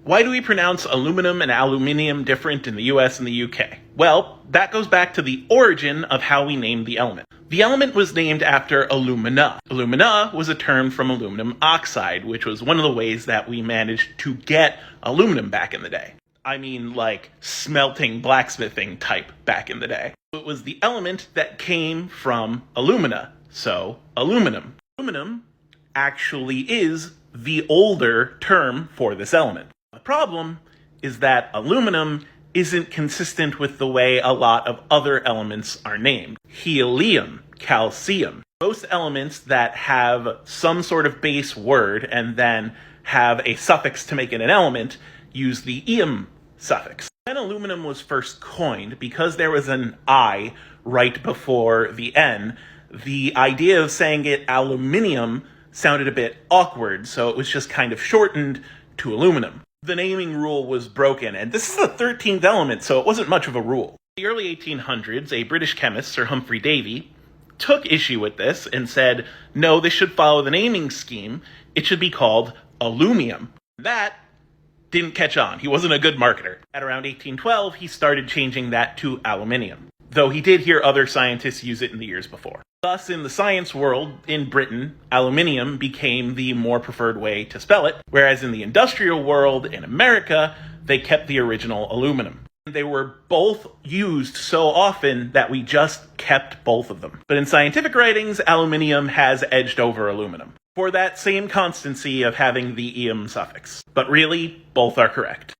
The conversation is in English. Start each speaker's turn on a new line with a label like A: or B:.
A: Why do we pronounce aluminum and aluminium different in the US and the UK? Well, that goes back to the origin of how we named the element. The element was named after alumina. Alumina was a term from aluminum oxide, which was one of the ways that we managed to get aluminum back in the day. I mean, like smelting, blacksmithing type back in the day. It was the element that came from alumina, so aluminum. Aluminum actually is the older term for this element. The problem is that aluminum isn't consistent with the way a lot of other elements are named. Helium, calcium. Most elements that have some sort of base word and then have a suffix to make it an element use the ium suffix. When aluminum was first coined, because there was an I right before the N, the idea of saying it aluminium sounded a bit awkward, so it was just kind of shortened to aluminum. The naming rule was broken, and this is the 13th element, so it wasn't much of a rule. In the early 1800s, a British chemist, Sir Humphrey Davy, took issue with this and said, no, this should follow the naming scheme. It should be called aluminium. That didn't catch on. He wasn't a good marketer. At around 1812, he started changing that to aluminium, though he did hear other scientists use it in the years before. Thus, in the science world, in Britain, aluminium became the more preferred way to spell it, whereas in the industrial world, in America, they kept the original aluminum. They were both used so often that we just kept both of them. But in scientific writings, aluminium has edged over aluminum for that same constancy of having the ium suffix. But really, both are correct.